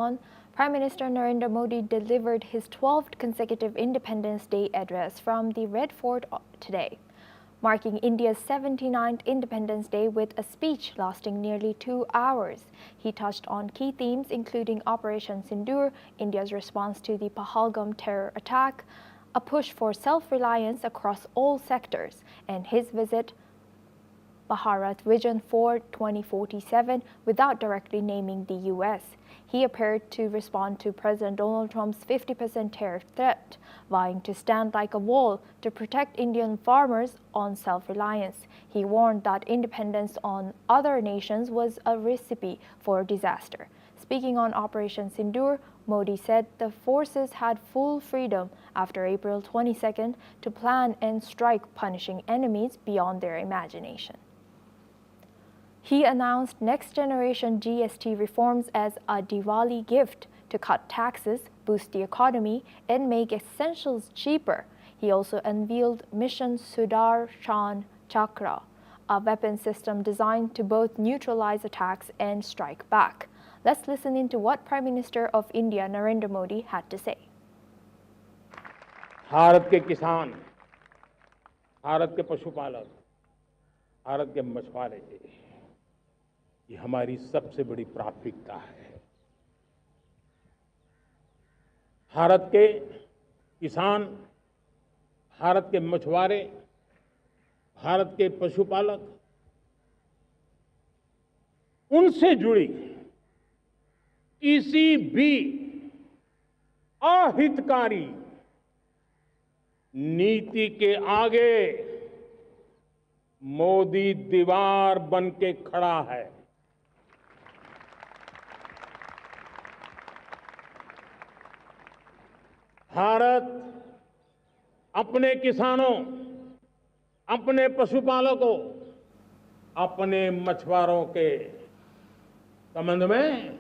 Prime Minister Narendra Modi delivered his 12th consecutive Independence Day address from the Red Fort today, marking India's 79th Independence Day with a speech lasting nearly 2 hours. He touched on key themes including Operation Sindoor, India's response to the Pahalgam terror attack, a push for self-reliance across all sectors, and his visit Bharat Vision for 2047 without directly naming the U.S. He appeared to respond to President Donald Trump's 50% tariff threat, vying to stand like a wall to protect Indian farmers on self-reliance. He warned that dependence on other nations was a recipe for disaster. Speaking on Operation Sindoor, Modi said the forces had full freedom after April 22nd to plan and strike, punishing enemies beyond their imagination. He announced next-generation GST reforms as a Diwali gift to cut taxes, boost the economy, and make essentials cheaper. He also unveiled Mission Sudarshan Chakra, a weapon system designed to both neutralize attacks and strike back. Let's listen into what Prime Minister of India Narendra Modi had to say. Bharat के किसान, भारत के पशुपालक, भारत के मछुआरे, ये हमारी सबसे बड़ी प्राथमिकता है। भारत के किसान, भारत के मछुआरे, भारत के पशुपालक, उनसे जुड़ी किसी भी अहितकारी नीति के आगे मोदी दीवार बन के खड़ा है। भारत अपने किसानों, अपने पशुपालकों, अपने मछुआरों के संबंध में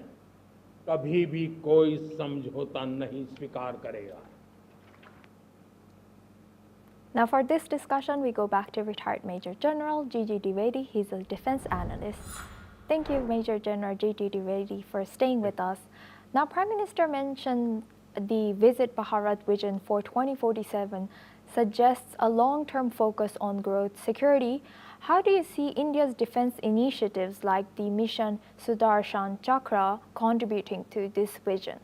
कभी भी कोई समझौता नहीं स्वीकार करेगा। Now for this discussion, we go back to retired Major General G.G. Dwivedi. He's a defense analyst. Thank you, Major General G.G. Dwivedi, for staying with us. Now, Prime Minister mentioned the Visit Bharat Vision for 2047 suggests a long-term focus on growth security. How do you see India's defense initiatives like the Mission Sudarshan Chakra contributing to this vision?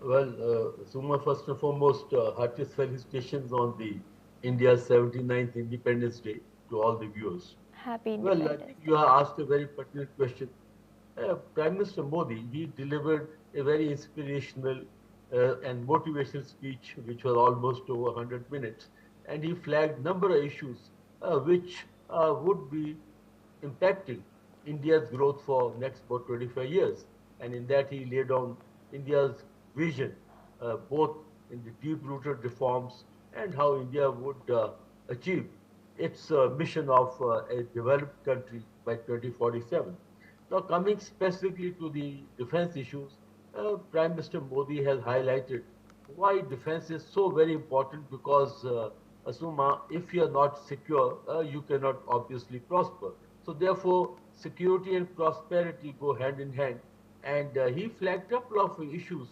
Well, Suma, first and foremost, heartiest felicitations on the India's 79th Independence Day to all the viewers. Happy Independence. Well, I think you have asked a very pertinent question. Prime Minister Modi, he delivered a very inspirational and motivational speech, which was almost over 100 minutes, and he flagged a number of issues which would be impacting India's growth for next about 25 years. And in that, he laid down India's vision, both in the deep-rooted reforms and how India would achieve its mission of a developed country by 2047. Now, coming specifically to the defense issues, Prime Minister Modi has highlighted why defense is so very important because, Asuma, if you are not secure, you cannot obviously prosper. So therefore, security and prosperity go hand in hand. And he flagged a couple of issues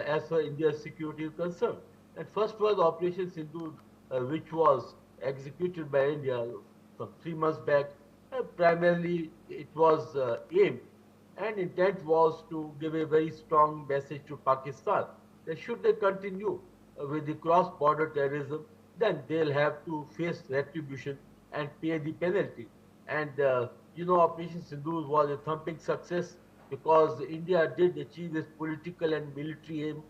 as far as India's security is concerned. And first was Operation Sindoor, which was executed by India some 3 months back. Primarily, it was aimed and intent was to give a very strong message to Pakistan that should they continue with the cross-border terrorism, then they'll have to face retribution and pay the penalty. And Operation Sindoor was a thumping success because India did achieve its political and military aim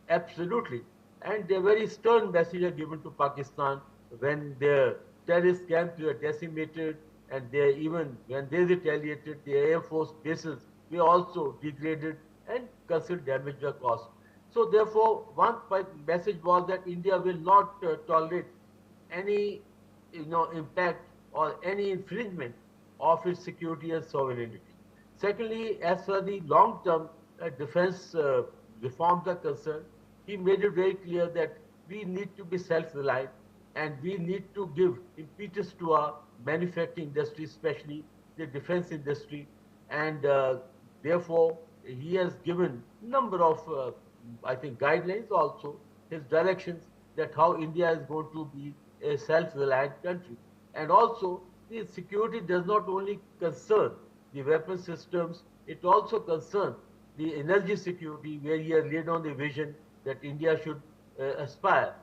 absolutely. And a very stern message are given to Pakistan when their terrorist camps were decimated, and even when they retaliated, the Air Force bases were also degraded and considerable damage were caused. So therefore, one message was that India will not tolerate any impact or any infringement of its security and sovereignty. Secondly, as far as the long-term defense reforms are concerned, he made it very clear that we need to be self-reliant and we need to give impetus to our manufacturing industry, especially the defense industry, and therefore he has given number of, I think, guidelines also, his directions that how India is going to be a self-reliant country. And also, the security does not only concern the weapon systems, it also concerns the energy security, where he has laid down the vision that India should aspire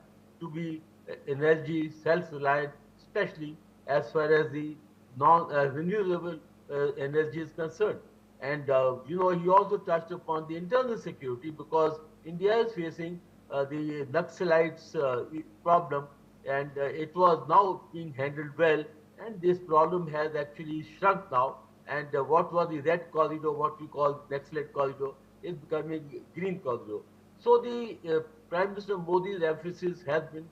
to be energy self-reliant, especially as far as the non-renewable energy is concerned. And he also touched upon the internal security, because India is facing the Naxalites problem, and it was now being handled well, and this problem has actually shrunk now. And what was the red corridor, what we call Naxalite corridor, is becoming green corridor. So the Prime Minister Modi's emphasis has been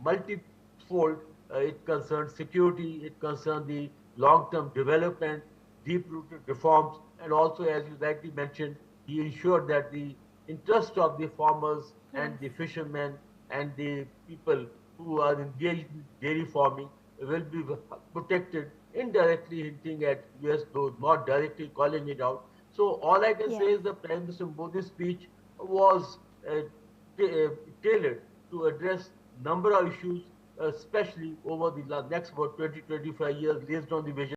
multifold. It concerns security, it concerns the long-term development, deep-rooted reforms, and also, as you rightly mentioned, he ensured that the interest of the farmers and the fishermen and the people who are engaged in dairy farming will be protected, indirectly hinting at US, though not directly calling it out. So all I can say is the Prime Minister Modi's speech was tailored to address number of issues, especially over the next about 20-25 years, based on the vision